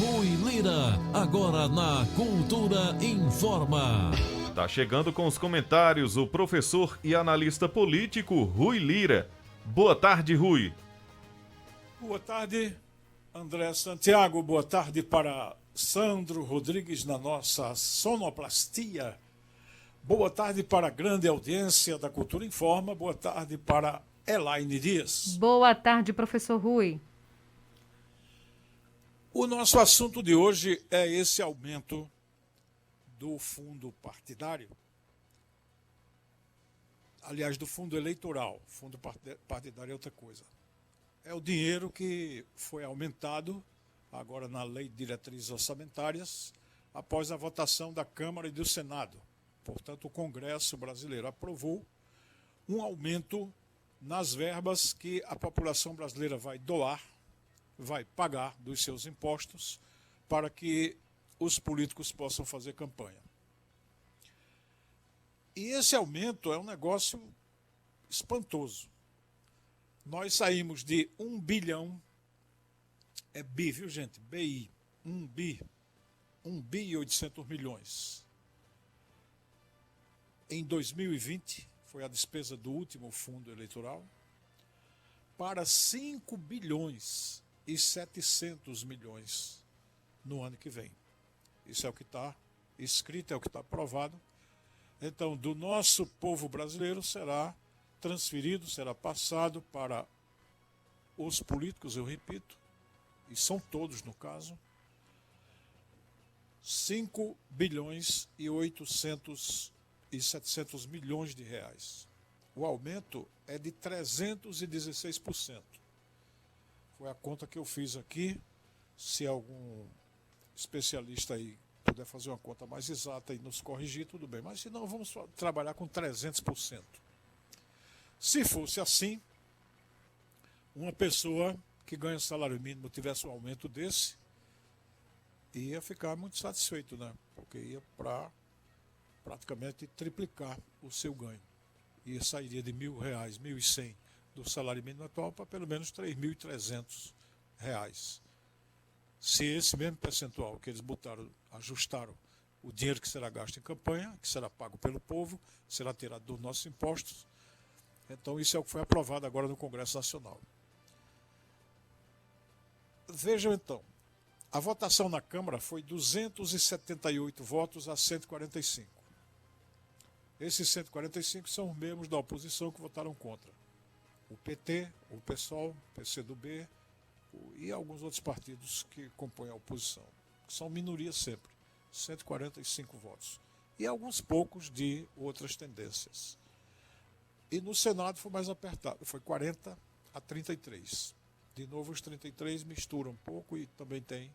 Rui Lira, agora na Cultura Informa. Tá chegando com os comentários o professor e analista político Rui Lira. Boa tarde, Rui. Boa tarde, André Santiago. Boa tarde para Sandro Rodrigues na nossa sonoplastia. Boa tarde para a grande audiência da Cultura Informa. Boa tarde para Elaine Dias. Boa tarde, professor Rui. O nosso assunto de hoje é esse aumento do fundo partidário. Aliás, do fundo eleitoral. Fundo partidário é outra coisa. É o dinheiro que foi aumentado agora na Lei de Diretrizes Orçamentárias após a votação da Câmara e do Senado. Portanto, o Congresso brasileiro aprovou um aumento nas verbas que a população brasileira vai doar, vai pagar dos seus impostos para que os políticos possam fazer campanha. E esse aumento é um negócio espantoso. Nós saímos de 1 bilhão, é bi, viu gente? BI, 1 bi e 800 milhões. Em 2020, foi a despesa do último fundo eleitoral, para 5 bilhões e 700 milhões no ano que vem. Isso é o que está escrito, é o que está aprovado. Então, do nosso povo brasileiro será transferido, será passado para os políticos, eu repito, e são todos no caso, 5 bilhões e 800 e 700 milhões de reais. O aumento é de 316%. Foi a conta que eu fiz aqui. Se algum especialista aí puder fazer uma conta mais exata e nos corrigir, tudo bem. Mas se não, vamos trabalhar com 300%. Se fosse assim, uma pessoa que ganha salário mínimo tivesse um aumento desse, ia ficar muito satisfeito, né? Porque ia para praticamente triplicar o seu ganho. E sairia de R$ 1.000, 1.100 do salário mínimo atual para pelo menos R$ 3.300. Se esse mesmo percentual que eles ajustaram o dinheiro que será gasto em campanha, que será pago pelo povo, será tirado dos nossos impostos. Então isso é o que foi aprovado agora no Congresso Nacional. Vejam então, a votação na Câmara foi 278 votos a 145. Esses 145 são os mesmos da oposição que votaram contra. O PT, o PSOL, o PCdoB e alguns outros partidos que compõem a oposição, que são minorias sempre, 145 votos. E alguns poucos de outras tendências. E no Senado foi mais apertado, foi 40 a 33. De novo, os 33 misturam um pouco e também tem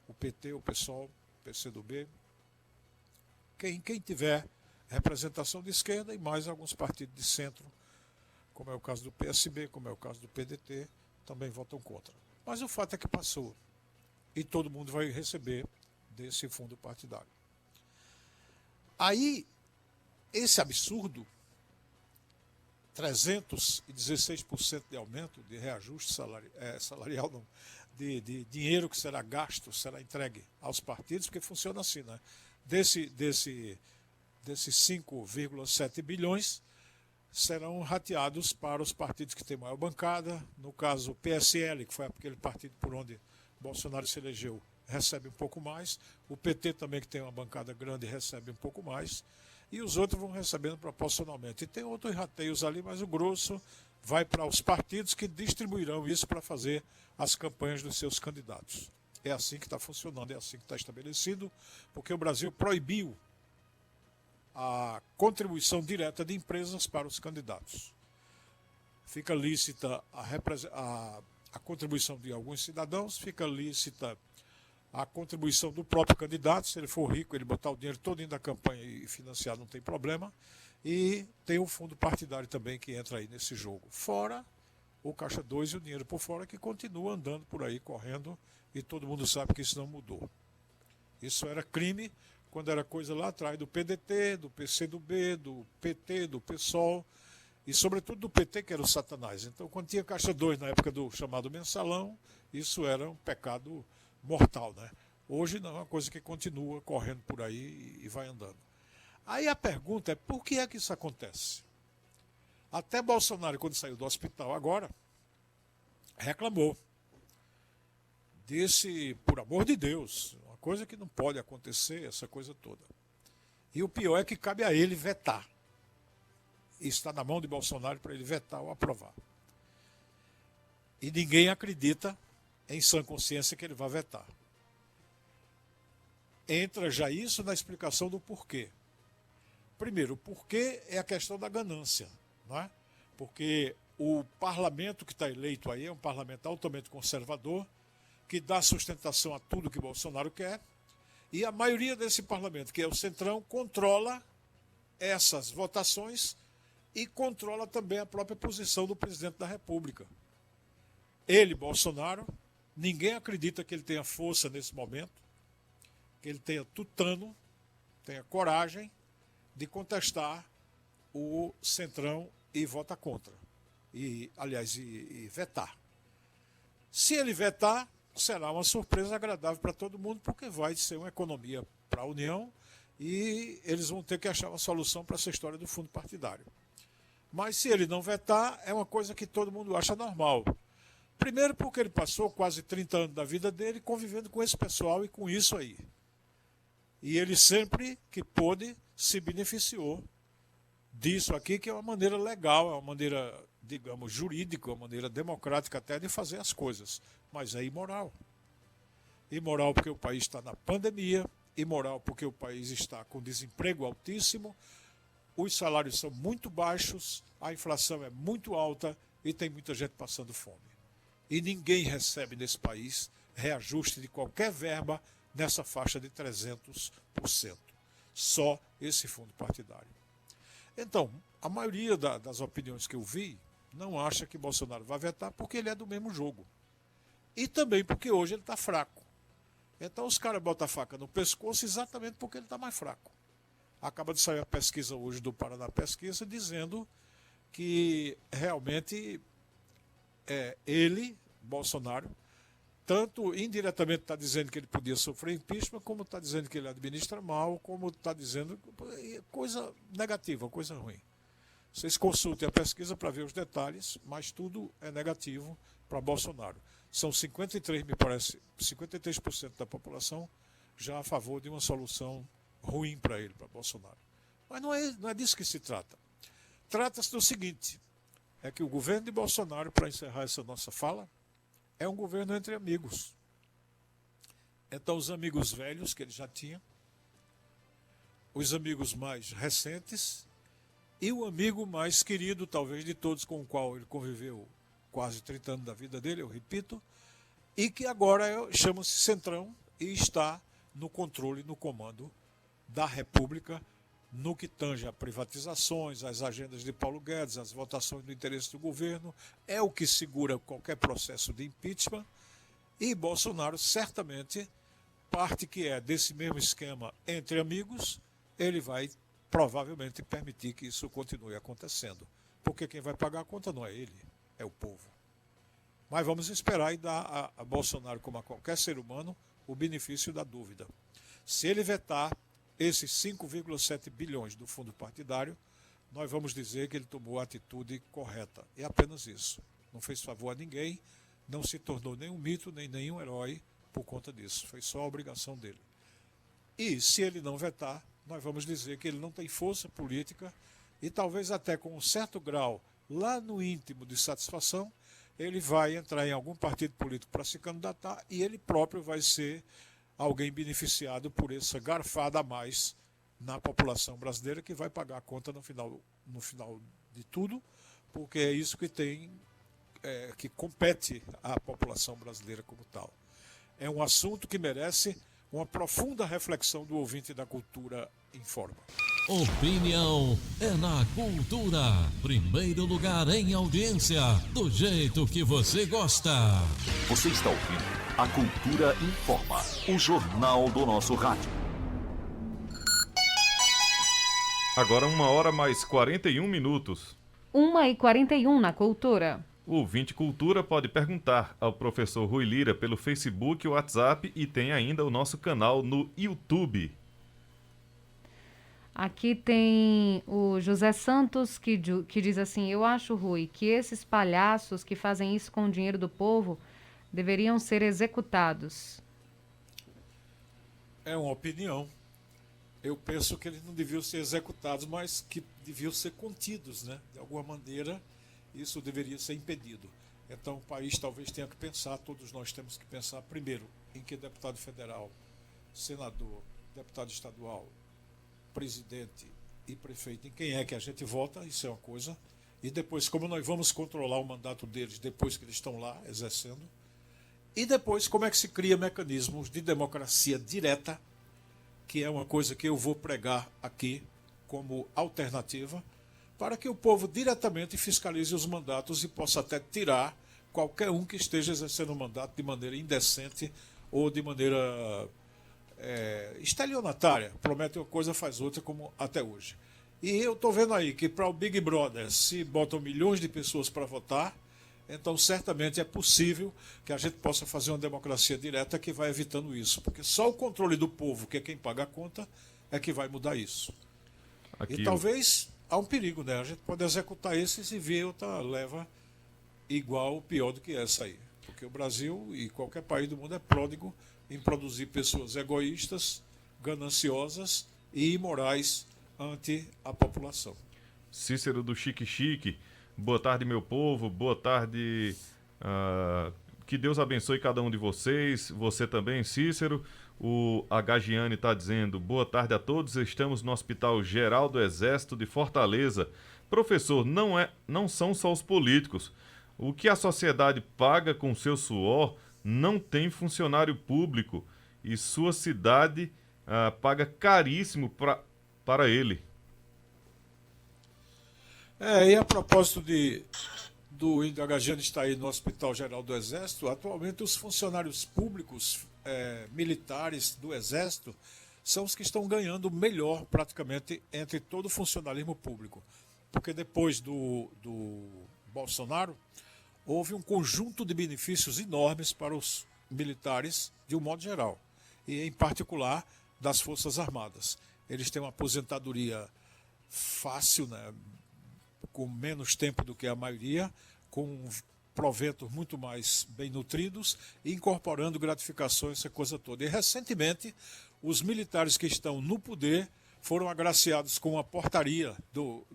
o PT, o PSOL, o PCdoB. Quem tiver representação de esquerda e mais alguns partidos de centro, como é o caso do PSB, como é o caso do PDT, também votam contra. Mas o fato é que passou e todo mundo vai receber desse fundo partidário. Aí, esse absurdo, 316% de aumento de reajuste salarial, não, de dinheiro que será gasto, será entregue aos partidos, porque funciona assim, né? Desses 5,7 bilhões serão rateados para os partidos que têm maior bancada. No caso, o PSL, que foi aquele partido por onde Bolsonaro se elegeu, recebe um pouco mais. O PT também, que tem uma bancada grande, recebe um pouco mais. E os outros vão recebendo proporcionalmente. E tem outros rateios ali, mas o grosso vai para os partidos que distribuirão isso para fazer as campanhas dos seus candidatos. É assim que está funcionando, é assim que está estabelecido, porque o Brasil proibiu a contribuição direta de empresas para os candidatos. Fica lícita a contribuição de alguns cidadãos, fica lícita a contribuição do próprio candidato. Se ele for rico, ele botar o dinheiro todo indo da campanha e financiar, não tem problema. E tem o fundo partidário também que entra aí nesse jogo. Fora o Caixa 2 e o dinheiro por fora, que continua andando por aí, correndo, e todo mundo sabe que isso não mudou. Isso era crime quando era coisa lá atrás do PDT, do PCdoB, do PT, do PSOL, e sobretudo do PT, que era o Satanás. Então, quando tinha Caixa 2 na época do chamado mensalão, isso era um pecado mortal, né? Hoje não, é uma coisa que continua correndo por aí e vai andando. Aí a pergunta é, por que é que isso acontece? Até Bolsonaro, quando saiu do hospital agora, reclamou. Disse, por amor de Deus, uma coisa que não pode acontecer, essa coisa toda. E o pior é que cabe a ele vetar. E está na mão de Bolsonaro para ele vetar ou aprovar. E ninguém acredita, em sã consciência, que ele vai vetar. Entra já isso na explicação do porquê. Primeiro, o porquê é a questão da ganância, não é? Porque o parlamento que está eleito aí é um parlamento altamente conservador, que dá sustentação a tudo que Bolsonaro quer, e a maioria desse parlamento, que é o Centrão, controla essas votações e controla também a própria posição do presidente da República. Ele, Bolsonaro, ninguém acredita que ele tenha força nesse momento, que ele tenha tutano, tenha coragem de contestar o Centrão e votar contra. E vetar. Se ele vetar, será uma surpresa agradável para todo mundo, porque vai ser uma economia para a União e eles vão ter que achar uma solução para essa história do fundo partidário. Mas se ele não vetar, é uma coisa que todo mundo acha normal. Primeiro porque ele passou quase 30 anos da vida dele convivendo com esse pessoal e com isso aí. E ele sempre que pôde se beneficiou disso aqui, que é uma maneira legal, é uma maneira, digamos, jurídica, uma maneira democrática até de fazer as coisas. Mas é imoral. Imoral porque o país está na pandemia, imoral porque o país está com desemprego altíssimo, os salários são muito baixos, a inflação é muito alta e tem muita gente passando fome. E ninguém recebe nesse país reajuste de qualquer verba nessa faixa de 300%. Só esse fundo partidário. Então, a maioria das opiniões que eu vi não acha que Bolsonaro vai vetar porque ele é do mesmo jogo. E também porque hoje ele está fraco. Então os caras botam a faca no pescoço exatamente porque ele está mais fraco. Acaba de sair a pesquisa hoje do Paraná Pesquisa dizendo que realmente ele, Bolsonaro, tanto indiretamente está dizendo que ele podia sofrer impeachment, como está dizendo que ele administra mal, como está dizendo coisa negativa, coisa ruim. Vocês consultem a pesquisa para ver os detalhes, mas tudo é negativo para Bolsonaro. São 53%, me parece, 53% da população já a favor de uma solução ruim para ele, para Bolsonaro. Mas não é disso que se trata. Trata-se do seguinte, é que o governo de Bolsonaro, para encerrar essa nossa fala, é um governo entre amigos. Então, os amigos velhos que ele já tinha, os amigos mais recentes e o amigo mais querido, talvez, de todos com o qual ele conviveu quase 30 anos da vida dele, eu repito, e que agora chama-se Centrão e está no controle, no comando da República, no que tange a privatizações, as agendas de Paulo Guedes, as votações do interesse do governo, é o que segura qualquer processo de impeachment, e Bolsonaro certamente, parte que é desse mesmo esquema entre amigos, ele vai provavelmente permitir que isso continue acontecendo, porque quem vai pagar a conta não é ele, é o povo. Mas vamos esperar e dar a Bolsonaro, como a qualquer ser humano, o benefício da dúvida. Se ele vetar esses 5,7 bilhões do fundo partidário, nós vamos dizer que ele tomou a atitude correta. É apenas isso. Não fez favor a ninguém, não se tornou nenhum mito, nem nenhum herói por conta disso. Foi só a obrigação dele. E se ele não vetar, nós vamos dizer que ele não tem força política e talvez até com um certo grau, lá no íntimo de satisfação, ele vai entrar em algum partido político para se candidatar e ele próprio vai ser alguém beneficiado por essa garfada a mais na população brasileira que vai pagar a conta no final de tudo, porque é isso que que compete à população brasileira como tal. É um assunto que merece uma profunda reflexão do ouvinte da Cultura Informa. Opinião é na Cultura. Primeiro lugar em audiência, do jeito que você gosta. Você está ouvindo a Cultura Informa, o jornal do nosso rádio. Agora 1h mais 41 minutos. 1h41 na Cultura. O ouvinte Cultura pode perguntar ao professor Rui Lira pelo Facebook, WhatsApp e tem ainda o nosso canal no YouTube. Aqui tem o José Santos que diz assim: eu acho, Rui, que esses palhaços que fazem isso com o dinheiro do povo deveriam ser executados. É uma opinião. Eu penso que eles não deviam ser executados, mas que deviam ser contidos, né? De alguma maneira, isso deveria ser impedido. Então, o país talvez tenha que pensar, todos nós temos que pensar, primeiro, em que deputado federal, senador, deputado estadual, presidente e prefeito, em quem é que a gente vota, isso é uma coisa. E depois, como nós vamos controlar o mandato deles depois que eles estão lá exercendo. E depois, como é que se cria mecanismos de democracia direta, que é uma coisa que eu vou pregar aqui como alternativa, para que o povo diretamente fiscalize os mandatos e possa até tirar qualquer um que esteja exercendo o mandato de maneira indecente ou de maneira estelionatária. Promete uma coisa, faz outra, como até hoje. E eu estou vendo aí que para o Big Brother, se botam milhões de pessoas para votar, então certamente é possível que a gente possa fazer uma democracia direta que vai evitando isso. Porque só o controle do povo, que é quem paga a conta, é que vai mudar isso. Aqui E talvez há um perigo, né? A gente pode executar esses e ver outra leva igual ou pior do que essa aí. Porque o Brasil e qualquer país do mundo é pródigo em produzir pessoas egoístas, gananciosas e imorais ante a população. Cícero do Chique Chique, boa tarde, meu povo, boa tarde, que Deus abençoe cada um de vocês, você também, Cícero. O Agagiane está dizendo, boa tarde a todos, estamos no Hospital Geral do Exército de Fortaleza. Professor, não são só os políticos, o que a sociedade paga com seu suor não tem funcionário público e sua cidade paga caríssimo para ele. E a propósito do Índio Agagiane estar aí no Hospital Geral do Exército, atualmente os funcionários públicos militares do Exército são os que estão ganhando melhor praticamente entre todo o funcionalismo público. Porque depois do Bolsonaro, houve um conjunto de benefícios enormes para os militares de um modo geral, e em particular das Forças Armadas. Eles têm uma aposentadoria fácil, né? Com menos tempo do que a maioria, com proventos muito mais bem nutridos e incorporando gratificações, essa coisa toda. E recentemente, os militares que estão no poder foram agraciados com uma portaria do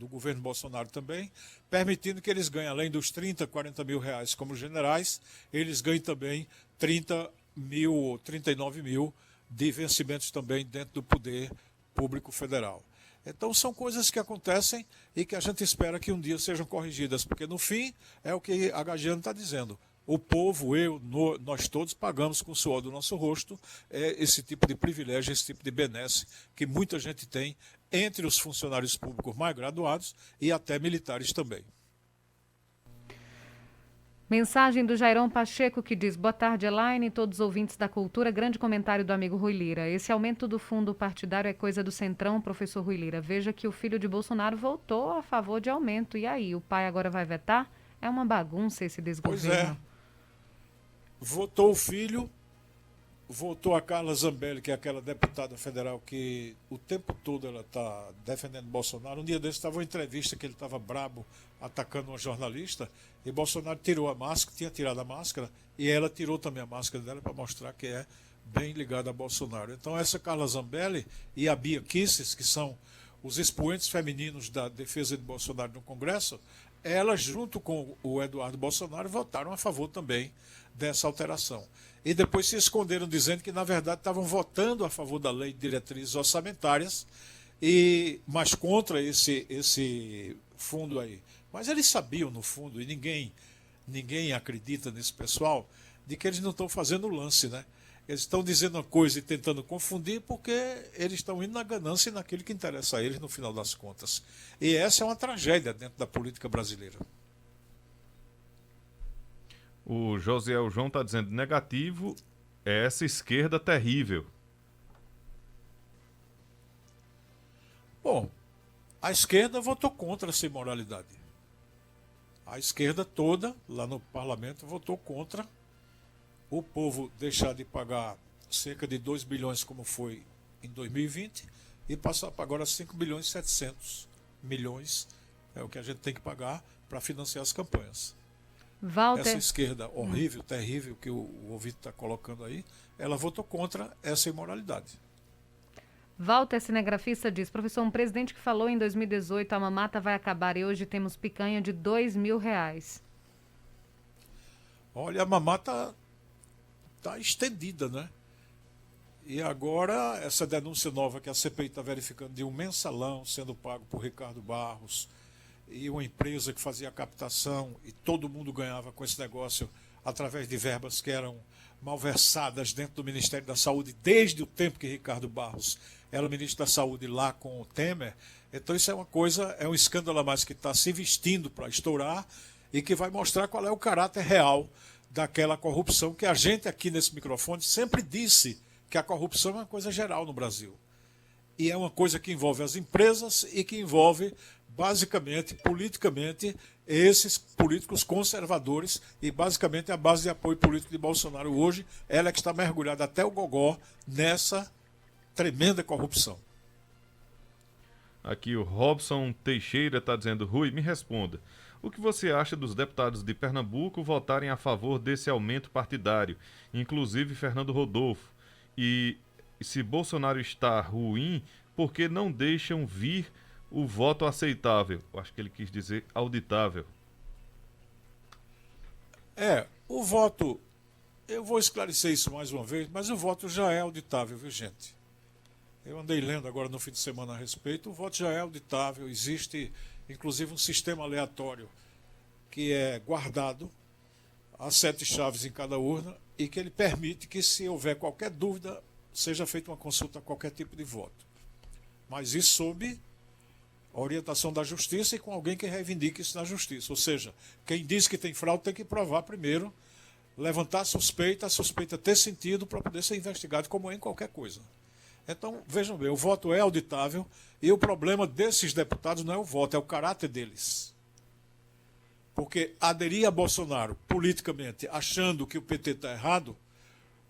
governo Bolsonaro também, permitindo que eles ganhem, além dos 30, 40 mil reais como generais, eles ganhem também 30 mil ou 39 mil de vencimentos também dentro do poder público federal. Então são coisas que acontecem e que a gente espera que um dia sejam corrigidas, porque no fim é o que a Gagiano está dizendo. O povo, nós todos pagamos com o suor do nosso rosto esse tipo de privilégio, esse tipo de benesse que muita gente tem entre os funcionários públicos mais graduados e até militares também. Mensagem do Jairão Pacheco que diz: boa tarde, Elaine e todos os ouvintes da cultura. Grande comentário do amigo Rui Lira. Esse aumento do fundo partidário é coisa do Centrão, professor Rui Lira. Veja que o filho de Bolsonaro votou a favor de aumento. E aí, o pai agora vai vetar? É uma bagunça esse desgoverno. Pois é. Votou o filho, votou a Carla Zambelli, que é aquela deputada federal que o tempo todo ela está defendendo Bolsonaro. Um dia desse estava uma entrevista que ele estava brabo atacando uma jornalista e Bolsonaro tirou a máscara, tinha tirado a máscara e ela tirou também a máscara dela para mostrar que é bem ligada a Bolsonaro. Então essa Carla Zambelli e a Bia Kicis, que são os expoentes femininos da defesa de Bolsonaro no Congresso, elas junto com o Eduardo Bolsonaro votaram a favor também dessa alteração. E depois se esconderam dizendo que na verdade estavam votando a favor da lei de diretrizes orçamentárias, mas contra esse fundo aí. Mas eles sabiam, no fundo, e ninguém acredita nesse pessoal, de que eles não estão fazendo o lance, né? Eles estão dizendo uma coisa e tentando confundir porque eles estão indo na ganância e naquilo que interessa a eles no final das contas. E essa é uma tragédia dentro da política brasileira. O Josiel João está dizendo, negativo é essa esquerda terrível. Bom, a esquerda votou contra essa imoralidade. A esquerda toda, lá no parlamento, votou contra o povo deixar de pagar cerca de 2 bilhões, como foi em 2020, e passar para agora 5 bilhões e 700 milhões, é o que a gente tem que pagar para financiar as campanhas. Walter, Essa esquerda horrível, terrível, que o ouvinte está colocando aí, ela votou contra essa imoralidade. Walter, cinegrafista, diz: professor, um presidente que falou em 2018 a mamata vai acabar e hoje temos picanha de R$2.000. Olha, a mamata está estendida, né? E agora, essa denúncia nova que a CPI está verificando de um mensalão sendo pago por Ricardo Barros e uma empresa que fazia captação e todo mundo ganhava com esse negócio através de verbas que eram malversadas dentro do Ministério da Saúde desde o tempo que Ricardo Barros era o ministro da Saúde lá com o Temer. Então isso é uma coisa, é um escândalo a mais que está se vestindo para estourar e que vai mostrar qual é o caráter real daquela corrupção que a gente aqui nesse microfone sempre disse que a corrupção é uma coisa geral no Brasil. E é uma coisa que envolve as empresas e que envolve, basicamente, politicamente, esses políticos conservadores e, basicamente, a base de apoio político de Bolsonaro hoje, ela é que está mergulhada até o gogó nessa tremenda corrupção. Aqui o Robson Teixeira está dizendo: Rui, me responda. O que você acha dos deputados de Pernambuco votarem a favor desse aumento partidário, inclusive Fernando Rodolfo? E se Bolsonaro está ruim, por que não deixam vir o voto aceitável? Eu acho que ele quis dizer auditável. O voto, eu vou esclarecer isso mais uma vez, mas o voto já é auditável, viu, gente? Eu andei lendo agora no fim de semana a respeito, o voto já é auditável, existe inclusive um sistema aleatório que é guardado a 7 chaves em cada urna e que ele permite que, se houver qualquer dúvida, seja feita uma consulta a qualquer tipo de voto. Mas isso sob a orientação da Justiça e com alguém que reivindique isso na Justiça. Ou seja, quem diz que tem fraude tem que provar primeiro, levantar a suspeita ter sentido para poder ser investigado, como é em qualquer coisa. Então, vejam bem, o voto é auditável e o problema desses deputados não é o voto, é o caráter deles. Porque aderir a Bolsonaro politicamente achando que o PT está errado,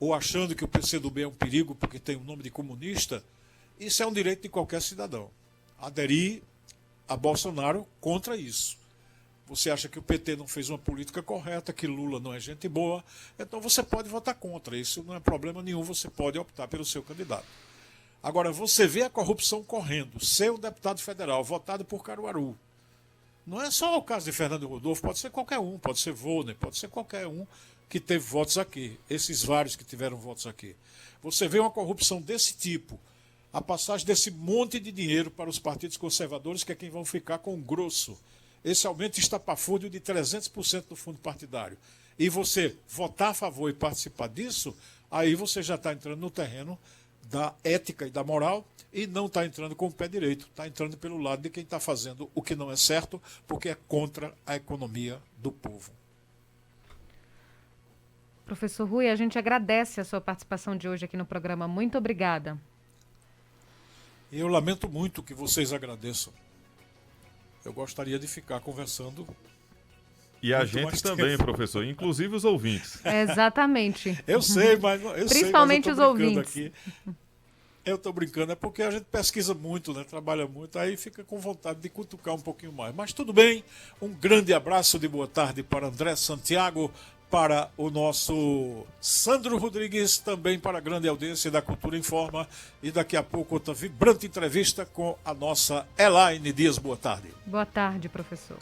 ou achando que o PCdoB é um perigo porque tem o nome de comunista, isso é um direito de qualquer cidadão. Aderir a Bolsonaro contra isso. Você acha que o PT não fez uma política correta, que Lula não é gente boa, então você pode votar contra. Isso não é problema nenhum, você pode optar pelo seu candidato. Agora, você vê a corrupção correndo, ser um deputado federal votado por Caruaru. Não é só o caso de Fernando Rodolfo, pode ser qualquer um, pode ser Volner, pode ser qualquer um que teve votos aqui, esses vários que tiveram votos aqui. Você vê uma corrupção desse tipo, a passagem desse monte de dinheiro para os partidos conservadores, que é quem vão ficar com o grosso. Esse aumento estapafúrdio de 300% do fundo partidário. E você votar a favor e participar disso, aí você já está entrando no terreno da ética e da moral e não está entrando com o pé direito, está entrando pelo lado de quem está fazendo o que não é certo, porque é contra a economia do povo. Professor Rui, a gente agradece a sua participação de hoje aqui no programa. Muito obrigada. E eu lamento muito que vocês agradeçam. Eu gostaria de ficar conversando. E a gente também, professor, inclusive os ouvintes. Exatamente. Eu sei, mas Principalmente os ouvintes. Aqui. Eu estou brincando, é porque a gente pesquisa muito, né? Trabalha muito, aí fica com vontade de cutucar um pouquinho mais. Mas tudo bem, um grande abraço de boa tarde para André Santiago, para o nosso Sandro Rodrigues, também para a grande audiência da Cultura Informa. E daqui a pouco outra vibrante entrevista com a nossa Elaine Dias. Boa tarde. Boa tarde, professor.